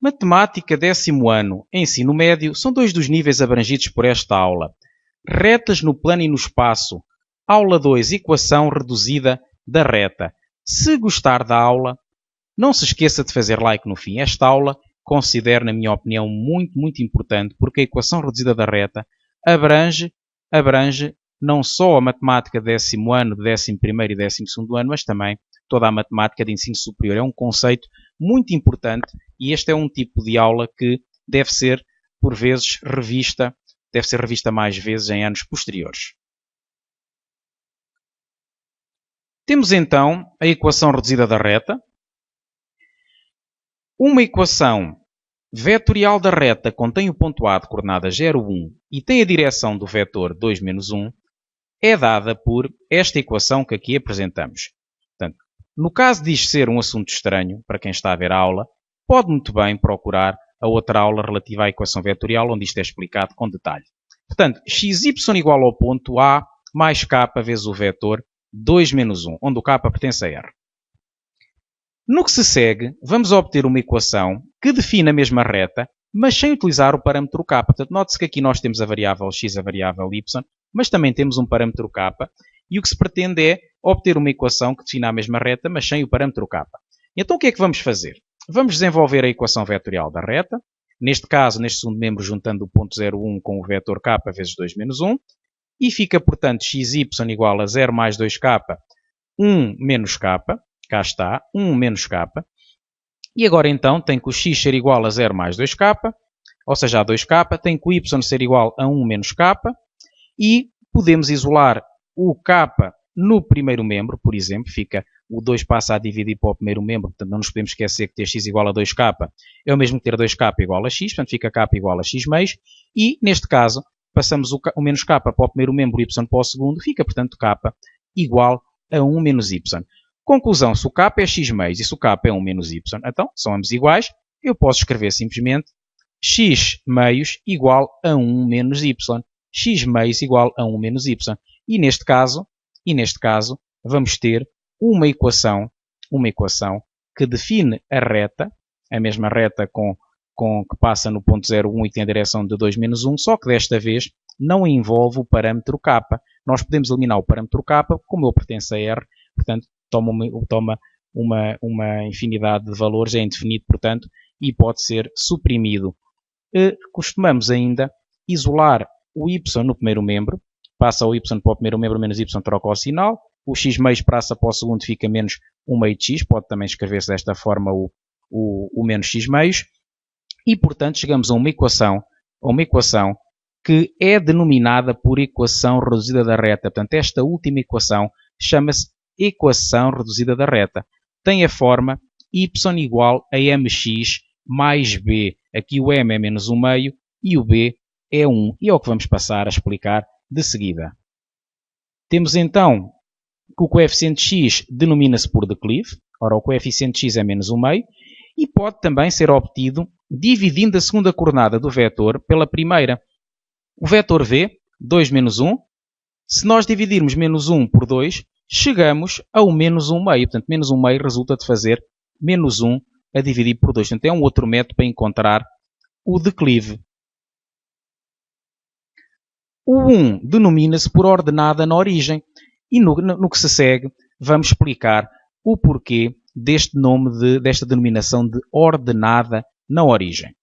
Matemática, 10º ano, ensino médio, são 2 dos níveis abrangidos por esta aula. Retas no plano e no espaço. Aula 2, equação reduzida da reta. Se gostar da aula, não se esqueça de fazer like no fim. Esta aula considero, na minha opinião, muito importante, porque a equação reduzida da reta abrange não só a matemática de 10º ano, de 11º e 12º ano, mas também toda a matemática de ensino superior. É um conceito muito importante e este é um tipo de aula que deve ser, por vezes, revista mais vezes em anos posteriores. Temos então a equação reduzida da reta. Uma equação vetorial da reta contém o ponto A de coordenada 0, 1 e tem a direção do vetor 2, menos 1, é dada por esta equação que aqui apresentamos. Portanto, no caso de isto ser um assunto estranho, para quem está a ver a aula, pode muito bem procurar a outra aula relativa à equação vetorial, onde isto é explicado com detalhe. Portanto, xy igual ao ponto A mais k vezes o vetor 2, menos 1, onde o k pertence a R. No que se segue, vamos obter uma equação que define a mesma reta, mas sem utilizar o parâmetro k. Portanto, note-se que aqui nós temos a variável x, a variável y, mas também temos um parâmetro k, e o que se pretende é obter uma equação que defina a mesma reta, mas sem o parâmetro k. Então, o que é que vamos fazer? Vamos desenvolver a equação vetorial da reta, neste caso, neste segundo membro, juntando o ponto 0, 1 com o vetor k vezes 2, menos 1, e fica, portanto, xy igual a 0 mais 2k, 1 menos k, cá está, 1 menos k, e agora então tem que o x ser igual a 0 mais 2k, ou seja, a 2k, tem que o y ser igual a 1 menos k, e podemos isolar o k no primeiro membro, por exemplo, fica o 2 passa a dividir para o primeiro membro, portanto não nos podemos esquecer que ter x igual a 2k é o mesmo que ter 2k igual a x, portanto fica k igual a x meios, e neste caso passamos o menos k para o primeiro membro e y para o segundo, fica portanto k igual a 1 menos y. Conclusão, se o k é x meios e se o k é 1 menos y, então são ambos iguais, eu posso escrever simplesmente x meios igual a 1 menos y. X meios igual a 1 menos y. E neste caso vamos ter uma equação que define a reta, a mesma reta que passa no ponto 0, 1 e tem a direção de 2, menos 1, só que desta vez não envolve o parâmetro k. Nós podemos eliminar o parâmetro k, como ele pertence a R, portanto, toma uma infinidade de valores, é indefinido, portanto, e pode ser suprimido. Costumamos ainda isolar o y no primeiro membro, passa o y para o primeiro membro, menos y troca o sinal, o x meios passa para o segundo, fica menos 1 meio de x, pode também escrever-se desta forma o menos x meios, e portanto chegamos a uma equação que é denominada por equação reduzida da reta. Portanto, esta última equação chama-se equação reduzida da reta. Tem a forma y igual a mx mais b. Aqui o m é menos 1 meio e o b é 1. E é o que vamos passar a explicar de seguida. Temos então que o coeficiente x denomina-se por declive. Ora, o coeficiente x é menos 1 meio e pode também ser obtido dividindo a segunda coordenada do vetor pela primeira. O vetor v, 2 menos 1, se nós dividirmos menos 1 por 2, chegamos ao menos 1 meio. Portanto, menos 1 meio resulta de fazer menos 1 a dividir por 2. Portanto, é um outro método para encontrar o declive. O 1 denomina-se por ordenada na origem. E no que se segue, vamos explicar o porquê deste nome, desta denominação de ordenada na origem.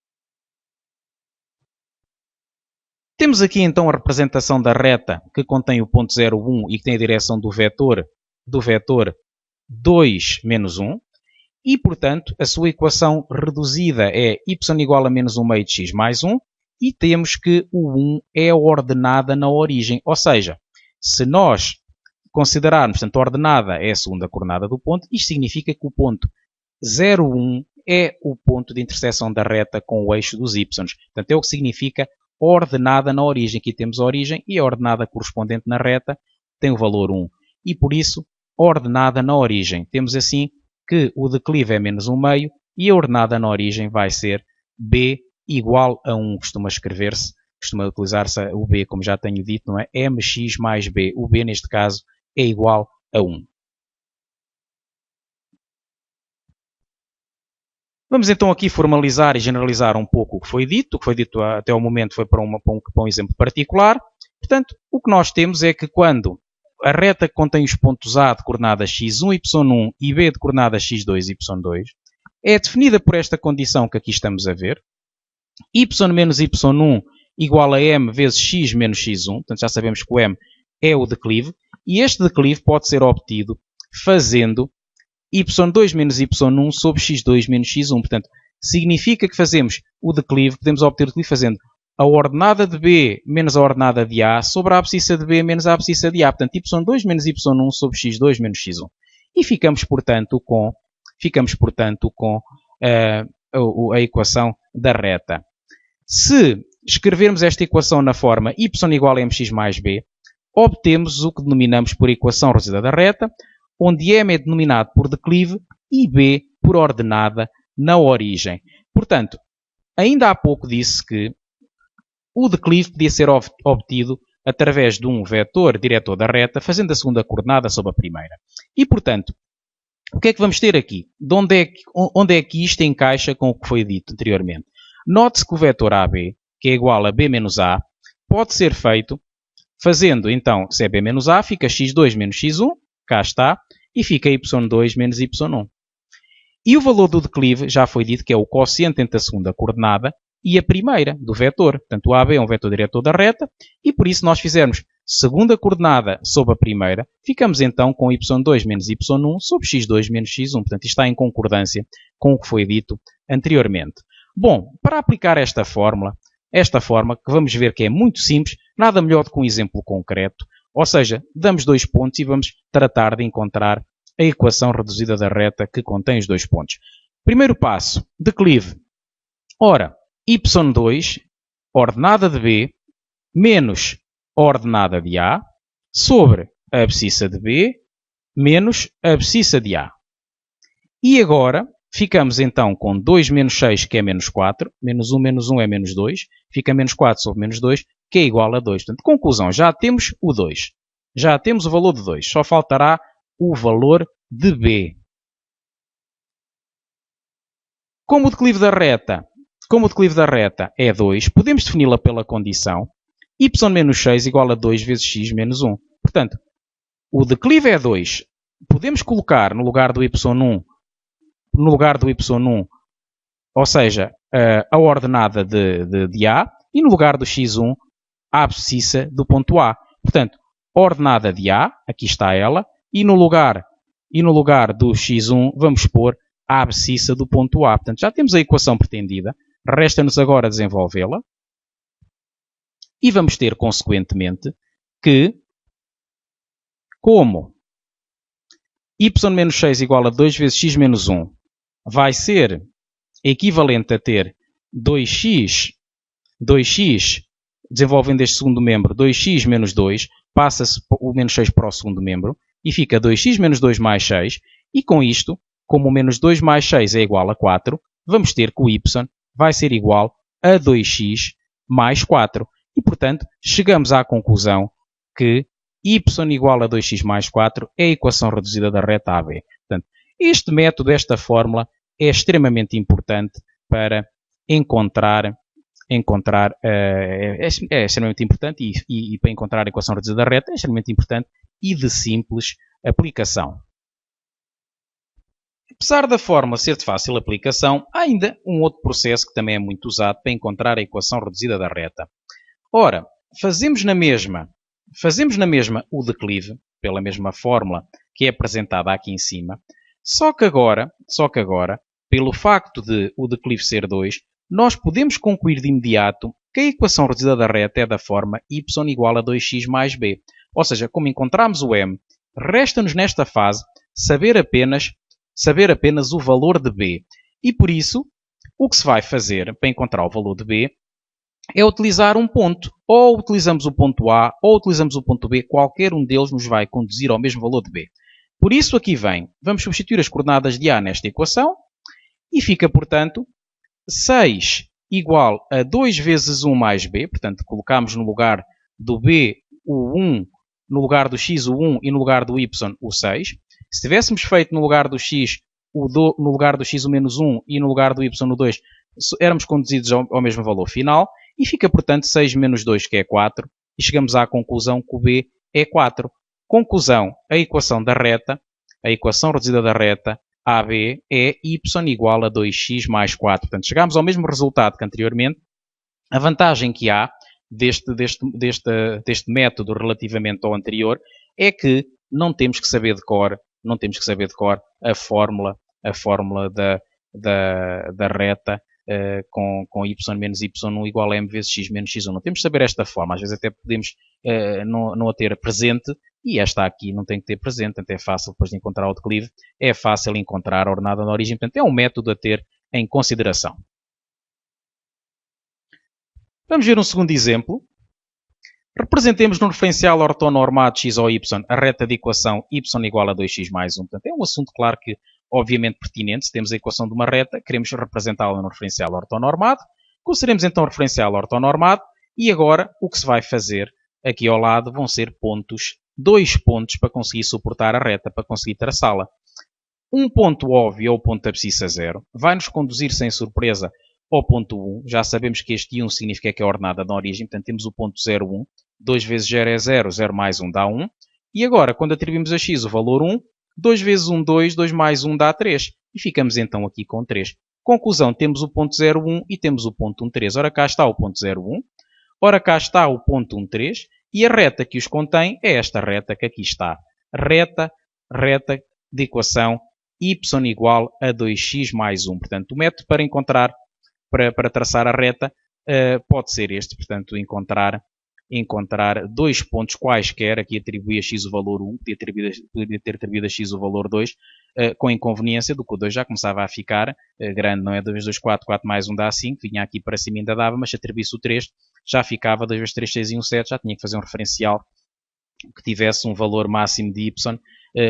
Temos aqui então a representação da reta que contém o ponto 0, 1 e que tem a direção do vetor 2, menos 1. E, portanto, a sua equação reduzida é y igual a menos 1 meio de x mais 1. E temos que o 1 é a ordenada na origem. Ou seja, se nós considerarmos, portanto, a ordenada é a segunda coordenada do ponto, isto significa que o ponto 0, 1 é o ponto de interseção da reta com o eixo dos y. Portanto, é o que significa ordenada na origem. Aqui temos a origem e a ordenada correspondente na reta tem o valor 1. E por isso, ordenada na origem. Temos assim que o declive é menos 1 meio e a ordenada na origem vai ser b igual a 1. Costuma utilizar-se o b, como já tenho dito, não é? mx mais b. O b, neste caso, é igual a 1. Vamos então aqui formalizar e generalizar um pouco o que foi dito. O que foi dito até ao momento foi para um exemplo particular. Portanto, o que nós temos é que quando a reta que contém os pontos A de coordenadas x1, y1 e B de coordenadas x2, y2 é definida por esta condição que aqui estamos a ver. Y menos y1 igual a m vezes x menos x1. Portanto, já sabemos que o m é o declive. E este declive pode ser obtido fazendo y2 menos y1 sobre x2 menos x1. Portanto, significa que fazemos o declive, podemos obter o declive fazendo a ordenada de B menos a ordenada de A sobre a abscissa de B menos a abscissa de A. Portanto, y2 menos y1 sobre x2 menos x1. E ficamos, portanto, com a equação da reta. Se escrevermos esta equação na forma y igual a mx mais b, obtemos o que denominamos por equação reduzida da reta, onde m é denominado por declive e b por ordenada na origem. Portanto, ainda há pouco disse que o declive podia ser obtido através de um vetor diretor da reta, fazendo a segunda coordenada sobre a primeira. E, portanto, o que é que vamos ter aqui? Onde é que isto encaixa com o que foi dito anteriormente? Note-se que o vetor AB, que é igual a B menos A, pode ser feito fazendo, então, se é B menos A, fica x2 menos x1, cá está, e fica y2 menos y1. E o valor do declive já foi dito que é o quociente entre a segunda coordenada e a primeira do vetor. Portanto, o AB é um vetor diretor da reta e por isso nós fizermos segunda coordenada sobre a primeira, ficamos então com y2 menos y1 sobre x2 menos x1. Portanto, isto está em concordância com o que foi dito anteriormente. Bom, para aplicar esta fórmula que vamos ver que é muito simples, nada melhor do que um exemplo concreto, ou seja, damos 2 pontos e vamos tratar de encontrar a equação reduzida da reta que contém os 2 pontos. Primeiro passo, declive. Ora, y2, ordenada de B, menos a ordenada de A, sobre a abscissa de B, menos a abscissa de A. E agora, ficamos então com 2 menos 6, que é menos 4, menos 1 é menos 2, fica menos 4 sobre menos 2, que é igual a 2. Portanto, conclusão, já temos o 2. Já temos o valor de 2, só faltará o valor de B. Como o declive da reta é 2, podemos defini-la pela condição y menos 6 igual a 2 vezes x menos 1. Portanto, o declive é 2. Podemos colocar no lugar do y1, ou seja, a ordenada de A, e no lugar do x1, a abscissa do ponto A. Portanto, ordenada de A, aqui está ela, e no lugar do x1 vamos pôr a abscissa do ponto A. Portanto, já temos a equação pretendida. Resta-nos agora desenvolvê-la. E vamos ter, consequentemente, que, como y menos 6 igual a 2 vezes x menos 1 vai ser equivalente a ter 2x, desenvolvendo este segundo membro, 2x menos 2, passa-se o menos 6 para o segundo membro, e fica 2x menos 2 mais 6, e com isto, como o menos 2 mais 6 é igual a 4, vamos ter que o y vai ser igual a 2x mais 4. E, portanto, chegamos à conclusão que y igual a 2x mais 4 é a equação reduzida da reta AB. Portanto, este método, esta fórmula, é extremamente importante para encontrar é extremamente importante e para encontrar a equação reduzida da reta é extremamente importante e de simples aplicação. Apesar da fórmula ser de fácil aplicação, há ainda um outro processo que também é muito usado para encontrar a equação reduzida da reta. Ora, fazemos na mesma o declive, pela mesma fórmula que é apresentada aqui em cima, só que agora, pelo facto de o declive ser 2, nós podemos concluir de imediato que a equação reduzida da reta é da forma y igual a 2x mais b. Ou seja, como encontramos o m, resta-nos nesta fase saber apenas o valor de b. E por isso, o que se vai fazer para encontrar o valor de b é utilizar um ponto. Ou utilizamos o ponto A ou utilizamos o ponto B, qualquer um deles nos vai conduzir ao mesmo valor de b. Por isso aqui vamos substituir as coordenadas de A nesta equação e fica, portanto, 6 igual a 2 vezes 1 mais b. Portanto, colocamos no lugar do b o 1, no lugar do x o 1 e no lugar do y o 6. Se tivéssemos feito no lugar do x no lugar do x o menos 1 e no lugar do y no 2, éramos conduzidos ao mesmo valor final, e fica, portanto, 6 menos 2, que é 4, e chegamos à conclusão que o b é 4. Conclusão, a equação da reta, a equação reduzida da reta, AB, é y igual a 2x mais 4. Portanto, chegámos ao mesmo resultado que anteriormente. A vantagem que há deste método relativamente ao anterior é que não temos que saber de cor, a fórmula da reta com y menos y1 igual a m vezes x menos x1. Não temos que saber esta forma. Às vezes até podemos não a ter presente, e esta aqui não tem que ter presente, portanto é fácil depois de encontrar o declive, é fácil encontrar a ordenada na origem, portanto é um método a ter em consideração. Vamos ver um segundo exemplo. Representemos no referencial ortonormado x ou y a reta de equação y igual a 2x mais 1. Portanto, é um assunto, claro que, obviamente pertinente. Se temos a equação de uma reta, queremos representá-la no referencial ortonormado. Consideremos então o referencial ortonormado e agora o que se vai fazer aqui ao lado vão ser pontos, 2 pontos para conseguir suportar a reta, para conseguir traçá-la. Um ponto óbvio é o ponto da abscissa 0. Vai-nos conduzir sem surpresa ao ponto 1. Já sabemos que este 1 significa que é a ordenada na origem. Portanto, temos o ponto 0, 1. 2 vezes 0 é 0. 0 mais 1 dá 1. E agora, quando atribuímos a x o valor 1, 2 vezes 1, 2. 2 mais 1 dá 3. E ficamos então aqui com 3. Conclusão, temos o ponto 0, 1 e temos o ponto 1, 3. Ora, cá está o ponto 0, 1. Ora, cá está o ponto 1, 3. E a reta que os contém é esta reta que aqui está. Reta de equação y igual a 2x mais 1. Portanto, o método para encontrar, para traçar a reta, pode ser este. Portanto, encontrar 2 pontos quaisquer. Aqui atribuí a x o valor 1, podia ter atribuído a x o valor 2, com inconveniência do que o 2 já começava a ficar grande, não é? 2 vezes 2, 4, 4 mais 1 dá 5, vinha aqui para cima ainda dava, mas se atribuísse o 3, já ficava 2 vezes 3, 6 e 1, 7, já tinha que fazer um referencial que tivesse um valor máximo de y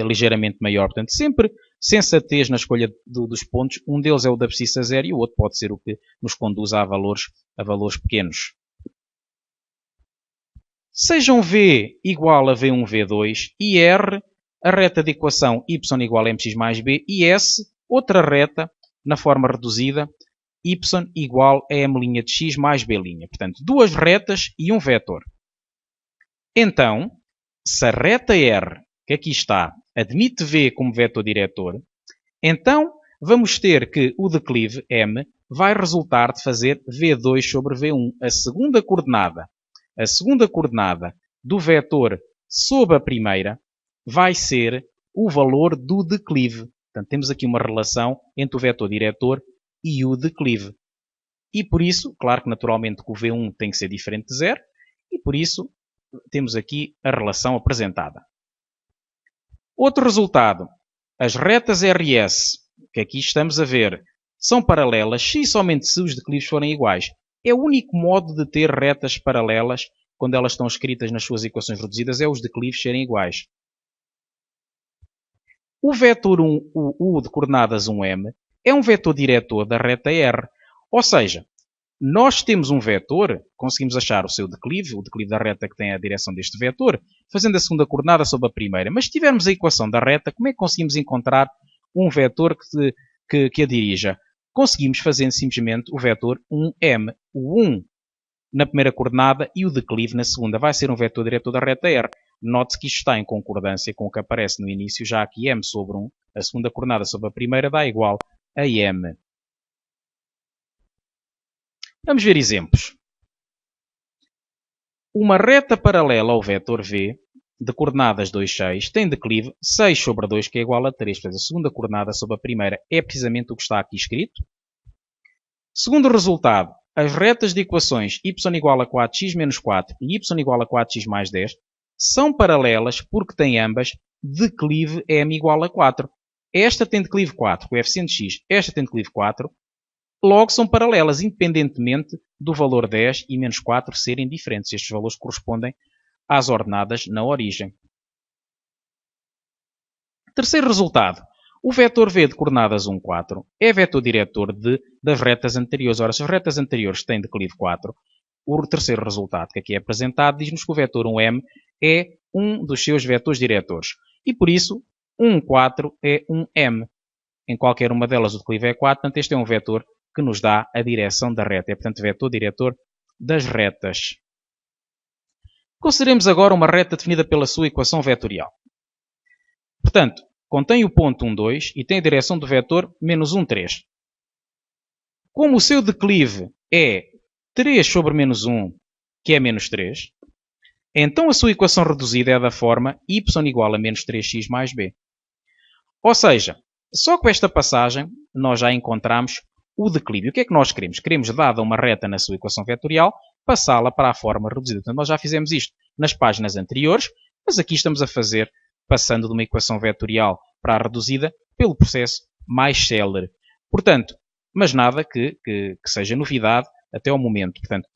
ligeiramente maior. Portanto, sempre sensatez na escolha dos pontos. Um deles é o da abscissa 0 e o outro pode ser o que nos conduz a valores pequenos. Sejam V igual a V1, V2 e R, a reta de equação y igual a mx mais b, e S, outra reta na forma reduzida, y igual a m' de x mais b'. Portanto, duas retas e um vetor. Então, se a reta R, que aqui está, admite V como vetor diretor, então vamos ter que o declive M vai resultar de fazer V2 sobre V1. A segunda coordenada do vetor sobre a primeira vai ser o valor do declive. Portanto, temos aqui uma relação entre o vetor diretor e o declive. E por isso, claro que naturalmente que o V1 tem que ser diferente de 0, e por isso temos aqui a relação apresentada. Outro resultado. As retas RS, que aqui estamos a ver, são paralelas se e somente se os declives forem iguais. É o único modo de ter retas paralelas quando elas estão escritas nas suas equações reduzidas, é os declives serem iguais. O vetor U de coordenadas 1M é um vetor diretor da reta R. Ou seja, nós temos um vetor, conseguimos achar o seu declive, o declive da reta que tem a direção deste vetor, fazendo a segunda coordenada sobre a primeira. Mas se tivermos a equação da reta, como é que conseguimos encontrar um vetor que a dirija? Conseguimos fazendo simplesmente o vetor 1M. O 1 na primeira coordenada e o declive na segunda. Vai ser um vetor diretor da reta R. Note-se que isto está em concordância com o que aparece no início, já que M sobre 1, a segunda coordenada sobre a primeira, dá igual a M. Vamos ver exemplos. Uma reta paralela ao vetor V, de coordenadas 2, 6, tem declive 6 sobre 2, que é igual a 3. Portanto, a segunda coordenada sobre a primeira é precisamente o que está aqui escrito. Segundo resultado, as retas de equações y igual a 4x menos 4 e y igual a 4x mais 10 são paralelas porque têm ambas declive m igual a 4. Esta tem declive 4, coeficiente x. Esta tem declive 4. Logo, são paralelas, independentemente do valor 10 e menos 4 serem diferentes. Estes valores correspondem às ordenadas na origem. Terceiro resultado. O vetor V de coordenadas 1, 4 é vetor diretor das retas anteriores. Ora, se as retas anteriores têm declive 4, o terceiro resultado que aqui é apresentado diz-nos que o vetor 1M é um dos seus vetores diretores. E por isso, 1, 4 é um M. em qualquer uma delas o declive é 4, portanto este é um vetor que nos dá a direção da reta. É, portanto, vetor diretor das retas. Consideremos agora uma reta definida pela sua equação vetorial. Portanto, contém o ponto 1, 2 e tem a direção do vetor menos 1, 3. Como o seu declive é 3 sobre menos 1, que é menos 3, então a sua equação reduzida é da forma y igual a menos 3x mais b. Ou seja, só com esta passagem nós já encontramos o declive. O que é que nós queremos? Queremos, dada uma reta na sua equação vetorial, passá-la para a forma reduzida. Portanto, nós já fizemos isto nas páginas anteriores, mas aqui estamos a fazer, passando de uma equação vetorial para a reduzida, pelo processo mais célere. Portanto, mas nada que seja novidade até ao momento. Portanto,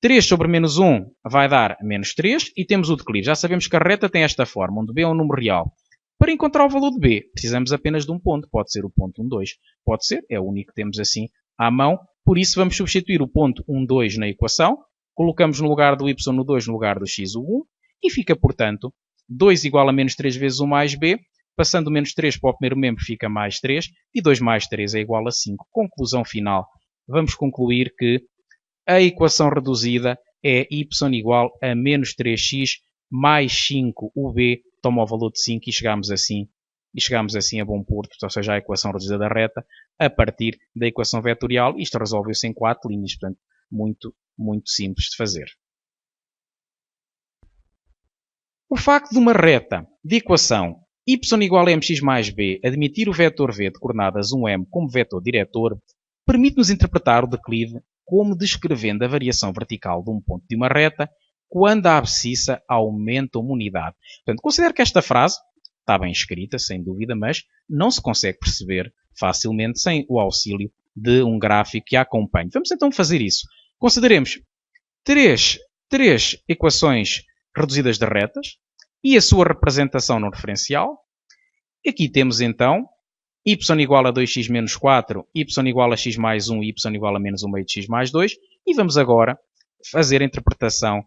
3 sobre menos 1 vai dar menos 3 e temos o declive. Já sabemos que a reta tem esta forma, onde b é um número real. Para encontrar o valor de b, precisamos apenas de um ponto. Pode ser o ponto 1, 2. Pode ser, é o único que temos assim à mão. Por isso, vamos substituir o ponto 1, 2 na equação. Colocamos no lugar do y o 2, no lugar do x o 1. E fica, portanto, 2 igual a menos 3 vezes 1 mais b. Passando o menos 3 para o primeiro membro, fica mais 3. E 2 mais 3 é igual a 5. Conclusão final. Vamos concluir que a equação reduzida é y igual a menos 3x mais 5 ub, toma o valor de 5 e chegamos assim a bom porto, ou seja, a equação reduzida da reta, a partir da equação vetorial. Isto resolveu-se em 4 linhas, portanto, muito simples de fazer. O facto de uma reta de equação y igual a mx mais b admitir o vetor v de coordenadas 1m como vetor diretor permite-nos interpretar o declive como descrevendo a variação vertical de um ponto de uma reta quando a abscissa aumenta uma unidade. Portanto, considero que esta frase está bem escrita, sem dúvida, mas não se consegue perceber facilmente sem o auxílio de um gráfico que a acompanhe. Vamos então fazer isso. Consideremos três equações reduzidas de retas e a sua representação no referencial. Aqui temos então y igual a 2x menos 4, y igual a x mais 1 e y igual a menos 1 meio de x mais 2. E vamos agora fazer a interpretação,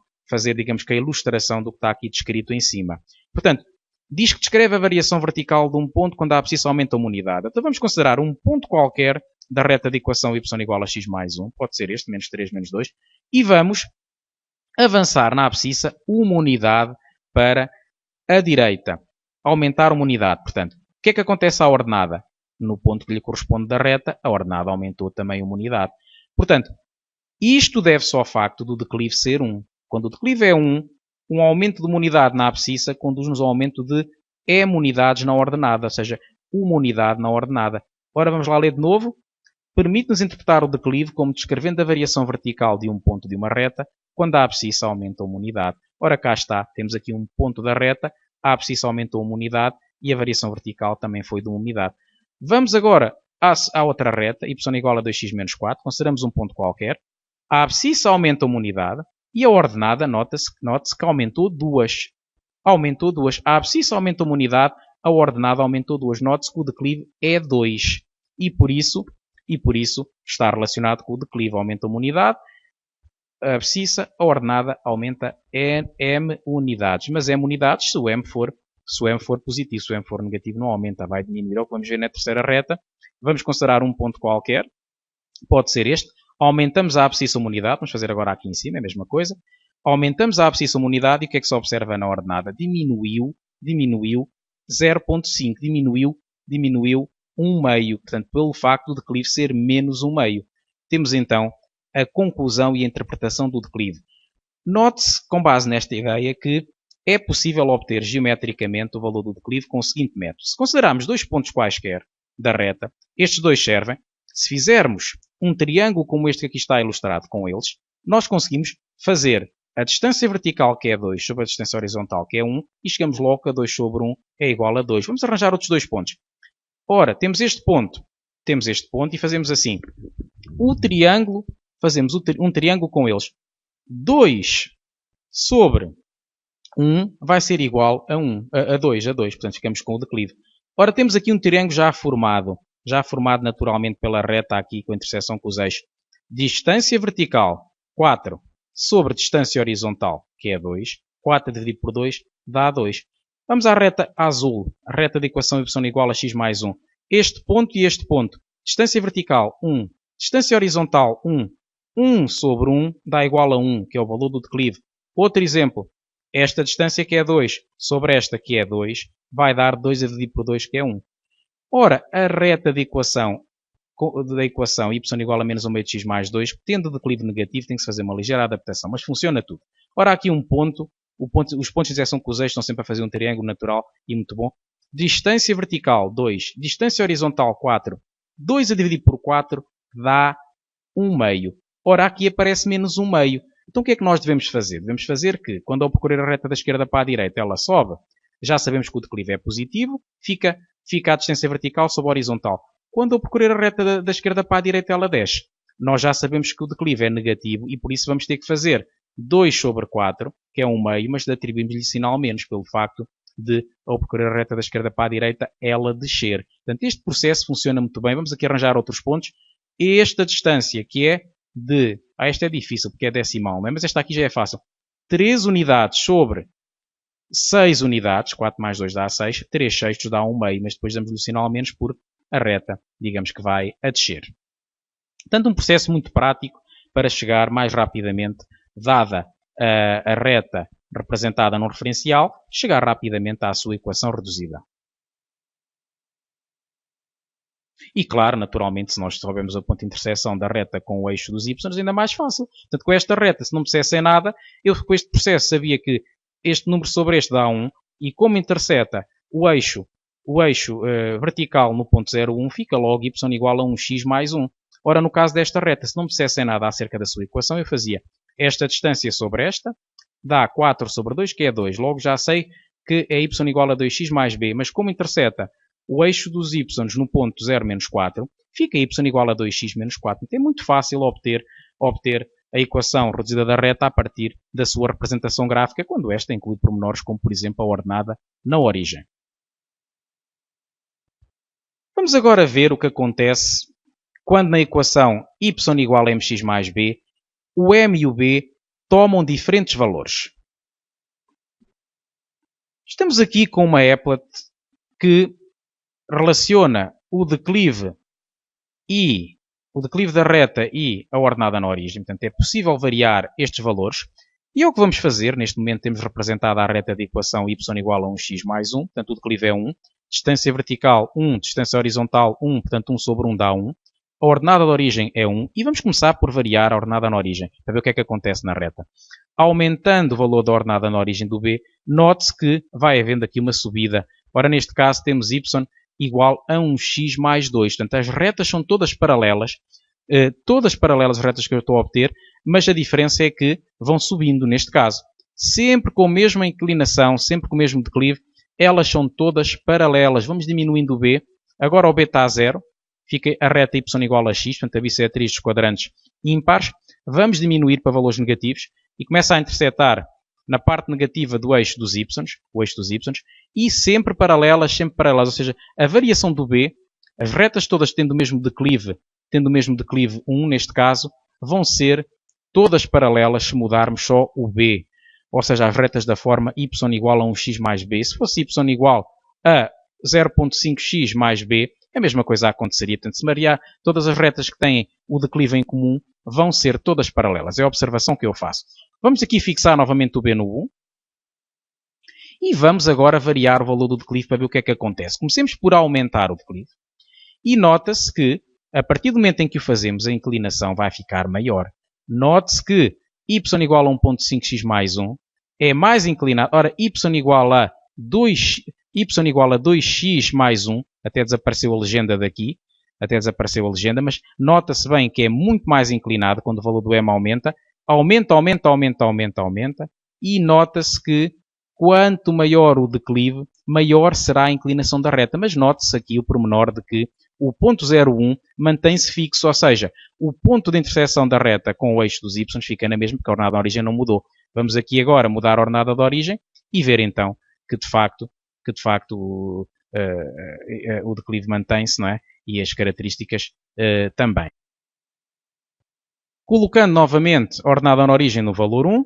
digamos que a ilustração do que está aqui descrito em cima. Portanto, diz que descreve a variação vertical de um ponto quando a abscissa aumenta uma unidade. Então vamos considerar um ponto qualquer da reta de equação y igual a x mais 1, pode ser este, menos 3, menos 2, e vamos avançar na abscissa uma unidade para a direita. Aumentar uma unidade. Portanto, o que é que acontece à ordenada? No ponto que lhe corresponde da reta, a ordenada aumentou também uma unidade. Portanto, isto deve-se ao facto do declive ser 1. Quando o declive é 1, um aumento de uma unidade na abscissa conduz-nos ao aumento de m unidades na ordenada, ou seja, uma unidade na ordenada. Ora, vamos lá ler de novo. Permite-nos interpretar o declive como descrevendo a variação vertical de um ponto de uma reta quando a abscissa aumenta uma unidade. Ora, cá está. Temos aqui um ponto da reta, a abscissa aumentou uma unidade e a variação vertical também foi de uma unidade. Vamos agora à outra reta, y igual a 2x menos 4. Consideramos um ponto qualquer. A abscissa aumenta uma unidade e a ordenada, note-se que aumentou 2. Aumentou 2. A abscissa aumenta uma unidade, a ordenada aumentou 2. Note-se que o declive é 2. E por isso está relacionado com o declive. Aumenta uma unidade, a abscissa, a ordenada aumenta m unidades. Mas m unidades se o m for positivo. Se o m for negativo não aumenta, vai diminuir. É o que vamos ver na terceira reta. Vamos considerar um ponto qualquer. Pode ser este. Aumentamos a abscissa uma unidade. Vamos fazer agora aqui em cima, é a mesma coisa. Aumentamos a abscissa uma unidade e o que é que se observa na ordenada? Diminuiu 0,5. Diminuiu 1 meio. Portanto, pelo facto do declive ser menos 1 meio. Temos então a conclusão e a interpretação do declive. Note-se, com base nesta ideia, que é possível obter geometricamente o valor do declive com o seguinte método. Se considerarmos dois pontos quaisquer da reta, estes dois servem. Se fizermos um triângulo como este que aqui está ilustrado com eles, nós conseguimos fazer a distância vertical, que é 2, sobre a distância horizontal, que é 1, e chegamos logo a 2 sobre 1 é igual a 2. Vamos arranjar outros dois pontos. Ora, temos este ponto e fazemos assim. Fazemos um triângulo com eles. 2 sobre 1 vai ser igual a 2. Portanto, ficamos com o declive. Ora, temos aqui um triângulo já formado naturalmente pela reta aqui com a interseção com os eixos. Distância vertical, 4, sobre distância horizontal, que é 2. 4 dividido por 2 dá 2. Vamos à reta azul, a reta de equação y igual a x mais 1. este ponto e este ponto. Distância vertical, 1. Distância horizontal, 1. 1 sobre 1 dá igual a 1, que é o valor do declive. Outro exemplo. Esta distância que é 2 sobre esta que é 2 vai dar 2 a dividir por 2, que é 1. Ora, a reta da equação y igual a menos 1 meio de x mais 2, tendo declive negativo, tem que se fazer uma ligeira adaptação, mas funciona tudo. Ora, aqui um ponto. Os pontos de intersecção com os eixos estão sempre a fazer um triângulo natural e muito bom. Distância vertical, 2. Distância horizontal, 4. 2 a dividir por 4 dá 1 meio. Ora, aqui aparece menos 1 meio. Então, o que é que nós devemos fazer? Devemos fazer que, quando ao percorrer a reta da esquerda para a direita, ela sobe. Já sabemos que o declive é positivo. Fica a distância vertical sobre a horizontal. Quando ao percorrer a reta da esquerda para a direita, ela desce. Nós já sabemos que o declive é negativo e, por isso, vamos ter que fazer 2 sobre 4, que é 1 meio, mas atribuímos-lhe sinal menos, pelo facto de, ao percorrer a reta da esquerda para a direita, ela descer. Portanto, este processo funciona muito bem. Vamos aqui arranjar outros pontos. Esta distância, que é de... esta é difícil, porque é decimal, não é? Mas esta aqui já é fácil. 3 unidades sobre 6 unidades. 4 mais 2 dá 6. 3 sextos dá 1 meio, mas depois damos-lhe o sinal menos por a reta, digamos que vai a descer. Portanto, um processo muito prático para chegar mais rapidamente, dada a reta representada no referencial, chegar rapidamente à sua equação reduzida. E claro, naturalmente, se nós soubermos o ponto de interseção da reta com o eixo dos y, ainda mais fácil. Portanto, com esta reta, se não me dissessem nada, eu com este processo sabia que este número sobre este dá 1, e como interseta o eixo vertical no ponto 0,1, fica logo y igual a 1x mais 1. Ora, no caso desta reta, se não me dissessem nada acerca da sua equação, eu fazia esta distância sobre esta, dá 4 sobre 2, que é 2. Logo já sei que é y igual a 2x mais b, mas como interseta o eixo dos y no ponto 0 menos 4, fica y igual a 2x menos 4. Então é muito fácil obter a equação reduzida da reta a partir da sua representação gráfica, quando esta inclui pormenores como, por exemplo, a ordenada na origem. Vamos agora ver o que acontece quando na equação y igual a mx mais b, o m e o b tomam diferentes valores. Estamos aqui com uma applet que relaciona o declive da reta e a ordenada na origem. Portanto, é possível variar estes valores. E é o que vamos fazer. Neste momento temos representada a reta da equação y igual a 1x mais 1. Portanto, o declive é 1. Distância vertical 1, distância horizontal 1. Portanto, 1 sobre 1 dá 1. A ordenada de origem é 1. E vamos começar por variar a ordenada na origem, para ver o que é que acontece na reta. Aumentando o valor da ordenada na origem do b, note-se que vai havendo aqui uma subida. Ora, neste caso, temos y igual a 1x mais 2. Portanto, as retas são todas paralelas as retas que eu estou a obter, mas a diferença é que vão subindo, neste caso. Sempre com a mesma inclinação, sempre com o mesmo declive, elas são todas paralelas. Vamos diminuindo o b. Agora o b está a 0. Fica a reta y igual a x, portanto a bissetriz dos quadrantes ímpares. Vamos diminuir para valores negativos e começa a intersetar na parte negativa do eixo dos y, e sempre paralelas, ou seja, a variação do b, as retas todas tendo o mesmo declive 1 neste caso, vão ser todas paralelas se mudarmos só o b, ou seja, as retas da forma y igual a 1x mais b. Se fosse y igual a 0.5x mais b, a mesma coisa aconteceria. Portanto, se variar, todas as retas que têm o declive em comum vão ser todas paralelas. É a observação que eu faço. Vamos aqui fixar novamente o b no 1. E vamos agora variar o valor do declive para ver o que é que acontece. Comecemos por aumentar o declive. E nota-se que, a partir do momento em que o fazemos, a inclinação vai ficar maior. Note-se que y igual a 1.5x mais 1 é mais inclinado. Ora, y igual a 2x mais 1, até desapareceu a legenda daqui, mas nota-se bem que é muito mais inclinado quando o valor do m aumenta. Aumenta, e nota-se que quanto maior o declive, maior será a inclinação da reta. Mas note-se aqui o pormenor de que o ponto 0,1 mantém-se fixo, ou seja, o ponto de interseção da reta com o eixo dos y fica na mesma, porque a ordenada de origem não mudou. Vamos aqui agora mudar a ordenada de origem e ver então que de facto o declive mantém-se, não é? E as características também. Colocando novamente a ordenada na origem no valor 1,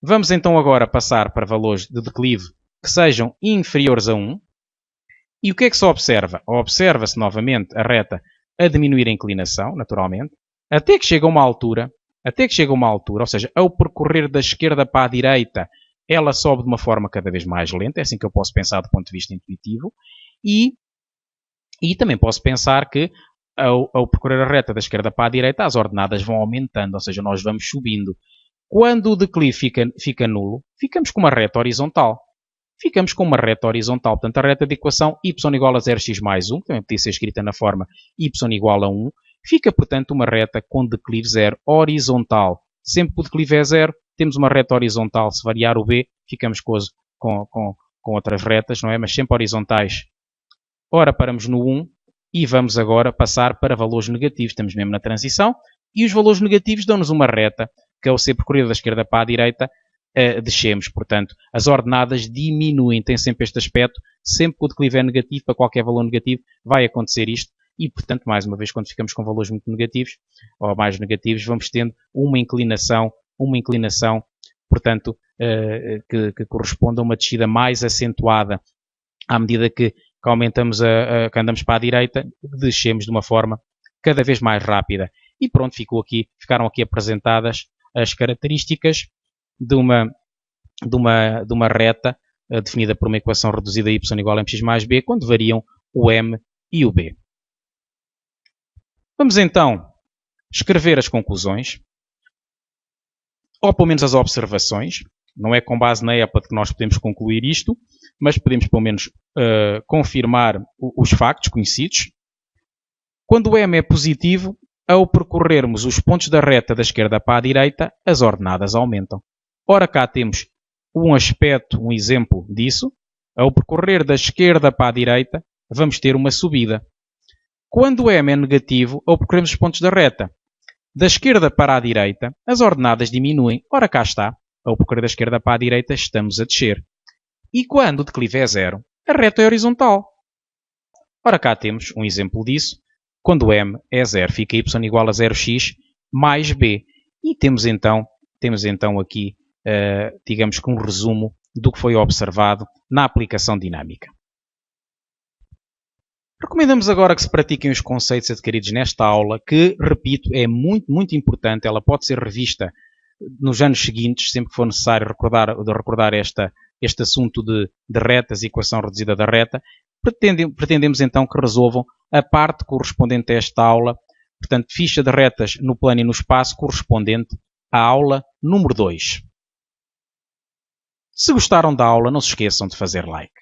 vamos então agora passar para valores de declive que sejam inferiores a 1. E o que é que se observa? Observa-se novamente a reta a diminuir a inclinação, naturalmente, até que chega a uma altura, ou seja, ao percorrer da esquerda para a direita, ela sobe de uma forma cada vez mais lenta, é assim que eu posso pensar do ponto de vista intuitivo, e também posso pensar que ao percorrer a reta da esquerda para a direita, as ordenadas vão aumentando, ou seja, nós vamos subindo. Quando o declive fica nulo, ficamos com uma reta horizontal. Portanto, a reta de equação y igual a 0x mais 1, que também podia ser escrita na forma y igual a 1, fica, portanto, uma reta com declive zero horizontal. Sempre que o declive é zero, temos uma reta horizontal. Se variar o b, ficamos com outras retas, não é? Mas sempre horizontais. Ora, paramos no 1 e vamos agora passar para valores negativos. Estamos mesmo na transição. E os valores negativos dão-nos uma reta que, ao ser percorrida da esquerda para a direita, descemos. Portanto, as ordenadas diminuem. Tem sempre este aspecto. Sempre que o declive é negativo, para qualquer valor negativo, vai acontecer isto. E, portanto, mais uma vez, quando ficamos com valores muito negativos, ou mais negativos, vamos tendo uma inclinação, portanto, que corresponde a uma descida mais acentuada. À medida que que andamos para a direita, descemos de uma forma cada vez mais rápida. E pronto, ficaram aqui apresentadas as características de uma reta definida por uma equação reduzida y igual a mx mais b, quando variam o m e o b. Vamos então escrever as conclusões, ou pelo menos as observações. Não é com base na EPA que nós podemos concluir isto, mas podemos pelo menos confirmar os factos conhecidos. Quando o m é positivo, ao percorrermos os pontos da reta da esquerda para a direita, as ordenadas aumentam. Ora, cá temos um exemplo disso. Ao percorrer da esquerda para a direita, vamos ter uma subida. Quando o m é negativo, ao percorrermos os pontos da reta da esquerda para a direita, as ordenadas diminuem. Ora, cá está. Ao percorrer da esquerda para a direita, estamos a descer. E quando o declive é zero, a reta é horizontal. Ora, cá temos um exemplo disso. Quando m é zero, fica y igual a 0x mais b. E temos então aqui, digamos que um resumo do que foi observado na aplicação dinâmica. Recomendamos agora que se pratiquem os conceitos adquiridos nesta aula, que, repito, é muito, muito importante. Ela pode ser revista nos anos seguintes, sempre que for necessário recordar este assunto de retas e equação reduzida da reta. Pretendemos então que resolvam a parte correspondente a esta aula, portanto, ficha de retas no plano e no espaço correspondente à aula número 2. Se gostaram da aula, não se esqueçam de fazer like.